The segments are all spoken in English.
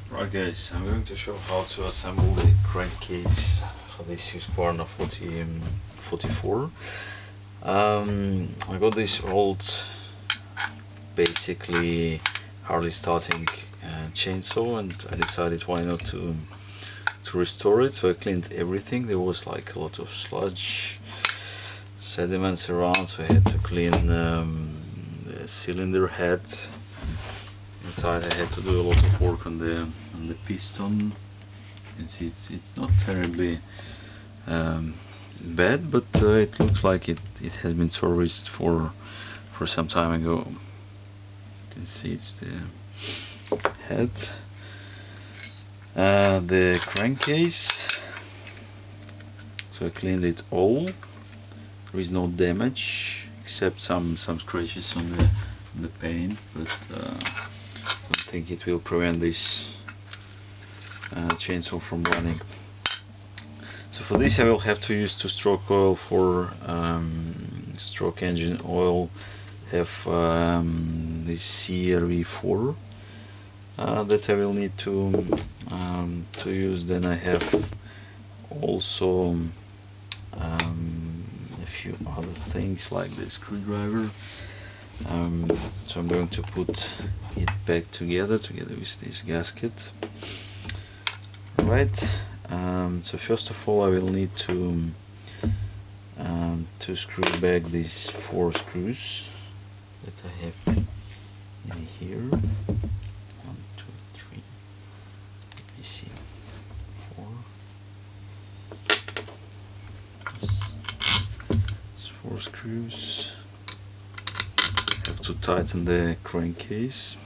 Right guys, I'm going to show how to assemble the crankcase for this Husqvarna 44. I got this old, basically hardly starting chainsaw, and I decided why not to restore it. So I cleaned everything. There was like a lot of sludge, sediments around, so I had to clean the cylinder head. Inside I had to do a lot of work on the piston. You can see it's not terribly bad, but it looks like it has been serviced for some time ago. You can see it's the head, the crankcase. So I cleaned it all. There is no damage except some scratches on the paint, but I don't think it will prevent this chainsaw from running. So for this I will have to use 2-stroke oil for stroke engine oil. Have this CRV4 that I will need to use. Then I have also a few other things like the screwdriver. So I'm going to put it back together with this gasket. Right. So first of all I will need to screw back these 4 screws that I have in here. 1, 2, 3. Let me see. 4. It's 4 screws. Have to tighten the crankcase.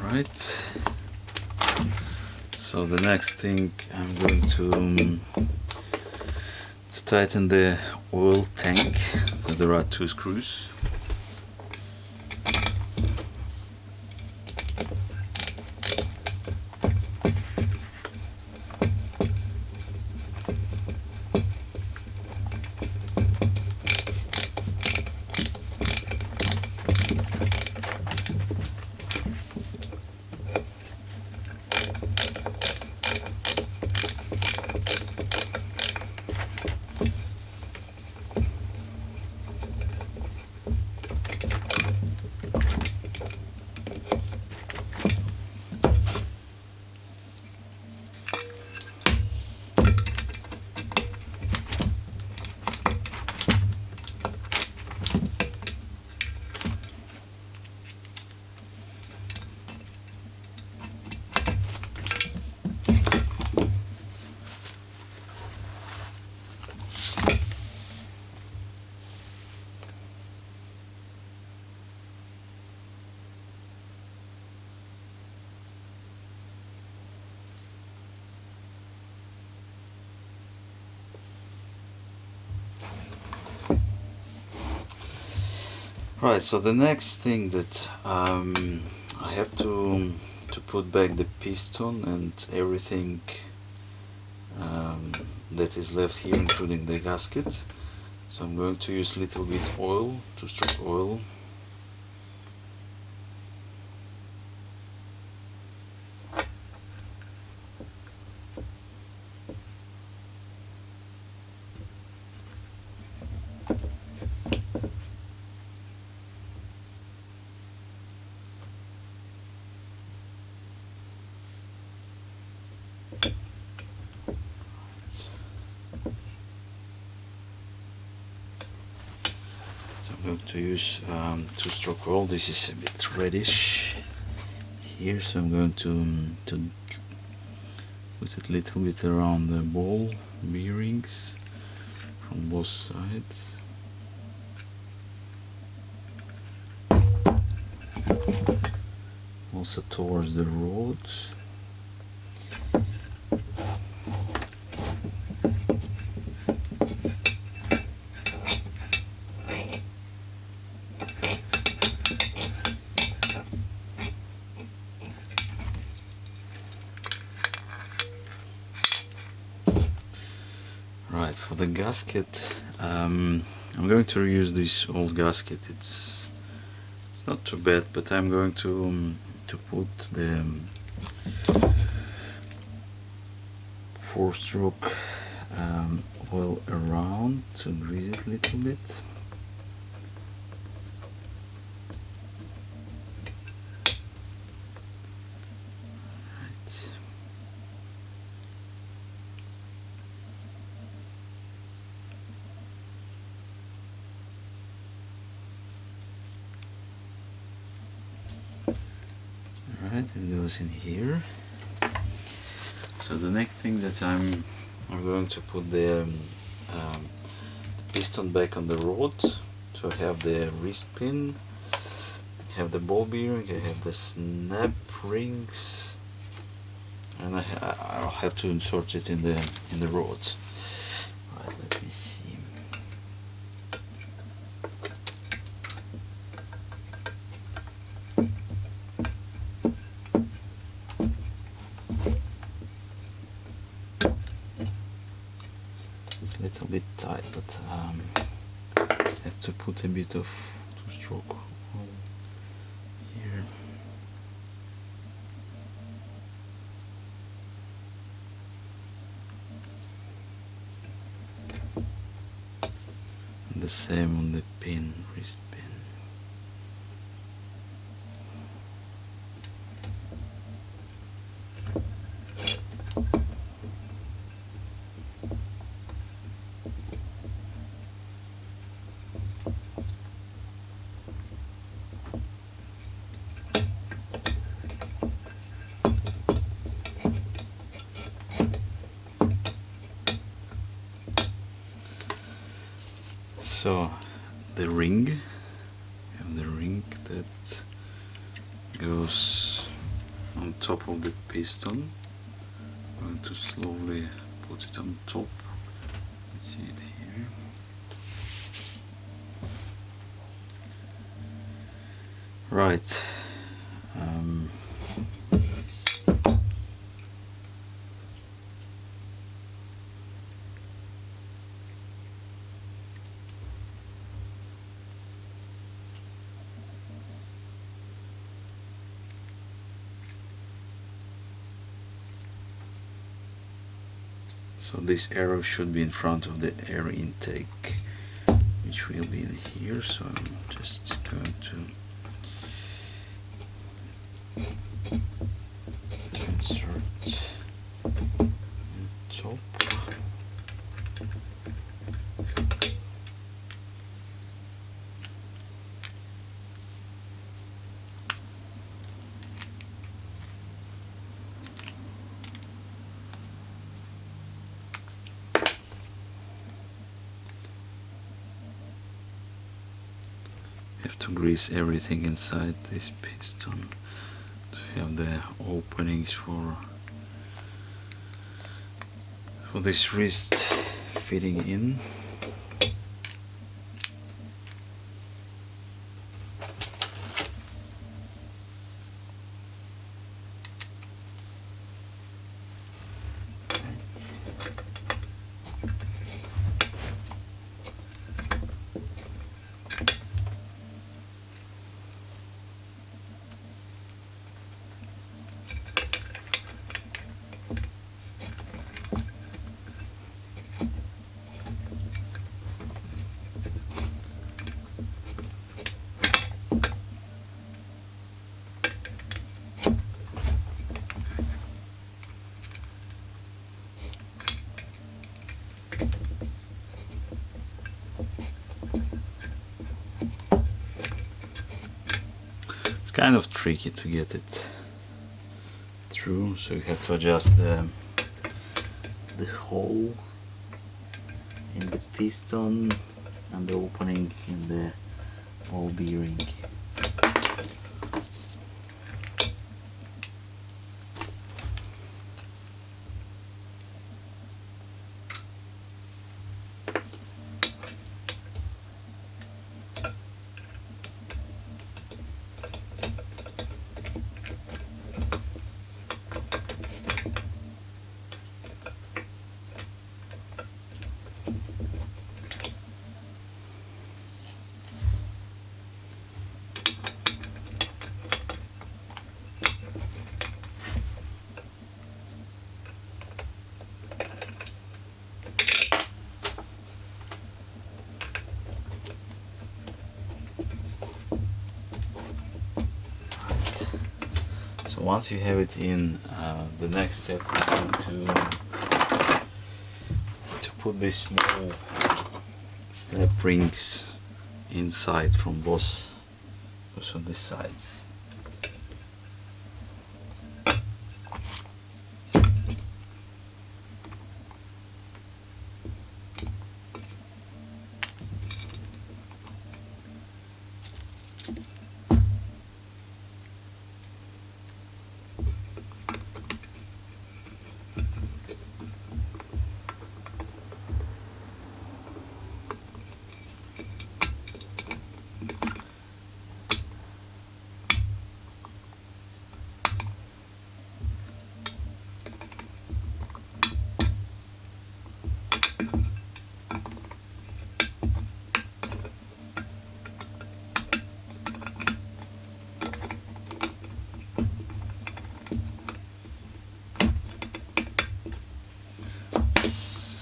Right. So the next thing I'm going to tighten the oil tank. So there are 2 screws. Right, so the next thing that I have to put back the piston and everything that is left here, including the gasket. So I'm going to use a little bit oil, 2-stroke oil. I'm going to use 2-stroke oil. This is a bit reddish here, so I'm going to put it a little bit around the ball bearings from both sides. Also towards the rods. Right, for the gasket, I'm going to reuse this old gasket. It's not too bad, but I'm going to put the 4-stroke oil around to grease it a little bit. Right, it goes in here. So the next thing that I'm going to put the piston back on the rod. So I have the wrist pin, I have the ball bearing, I have the snap rings, and I'll have to insert it in the rod. Right, let me see. A little bit tight, but I have to put a bit of 2-stroke oil here. And the same on the pin, wrist pin. So the ring, you have the ring that goes on top of the piston. I'm going to slowly put it on top. Let's see it here. Right. So this arrow should be in front of the air intake, which will be in here. So I'm just going to insert on top. Have to grease everything inside this piston to have the openings for this wrist fitting in. kind of tricky to get it through, so you have to adjust the hole in the piston and the opening in the ball bearing. So once you have it in, the next step is to put these small snap rings inside from both of the sides.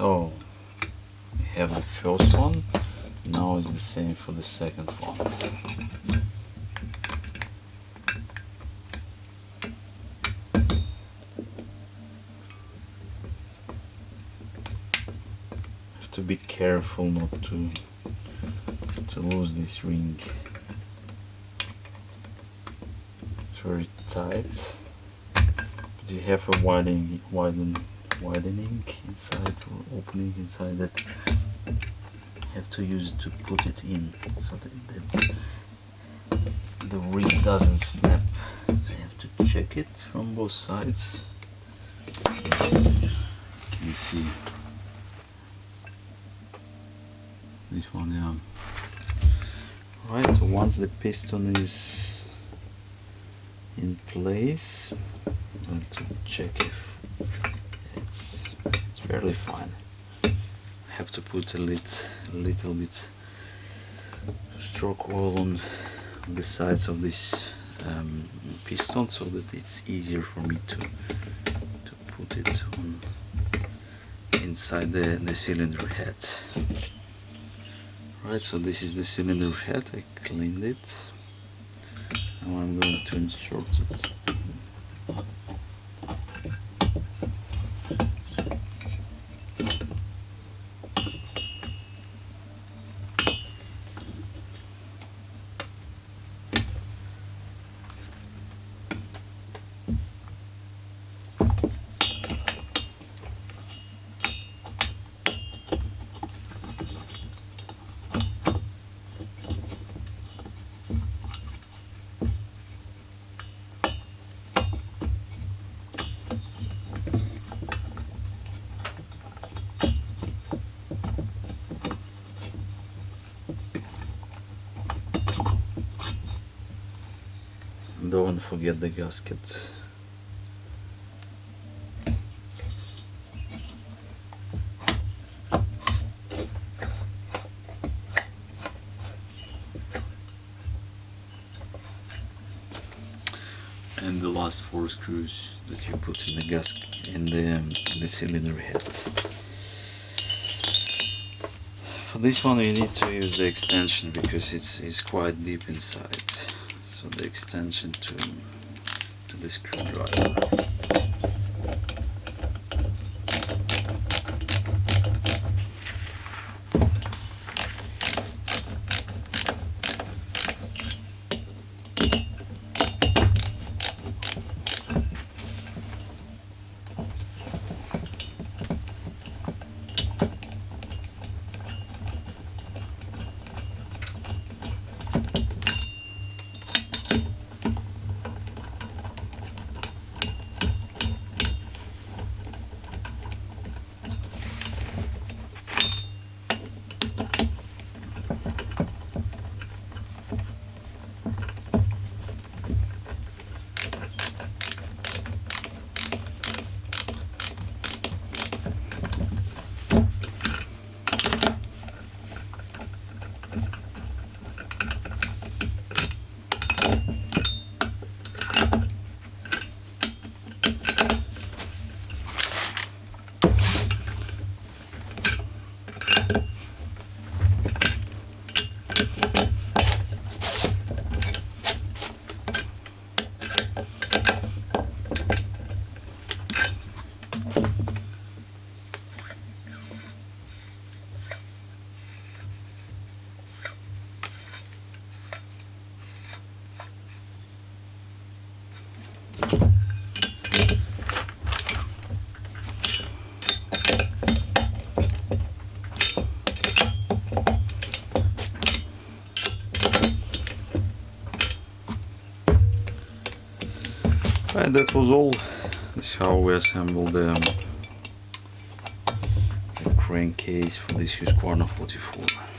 So we have the first one, now it's the same for the second one. Have to be careful not to lose this ring. It's very tight, but you have a widening inside, or opening inside, that you have to use it to put it in, so that the ring doesn't snap. So you have to check it from both sides. You can see this one, yeah. Right, so once the piston is in place, I'm going to check if it's fairly fine. I have to put a little bit stroke oil on the sides of this piston, so that it's easier for me to put it on inside the cylinder head. Right, so this is the cylinder head. I cleaned it. Now I'm going to insert it. Don't forget the gasket. And the last 4 screws that you put in the gasket, in the cylinder head. For this one you need to use the extension because it's quite deep inside. So the extension to the screwdriver. And that was all. This is how we assembled the crankcase for this Husqvarna 44.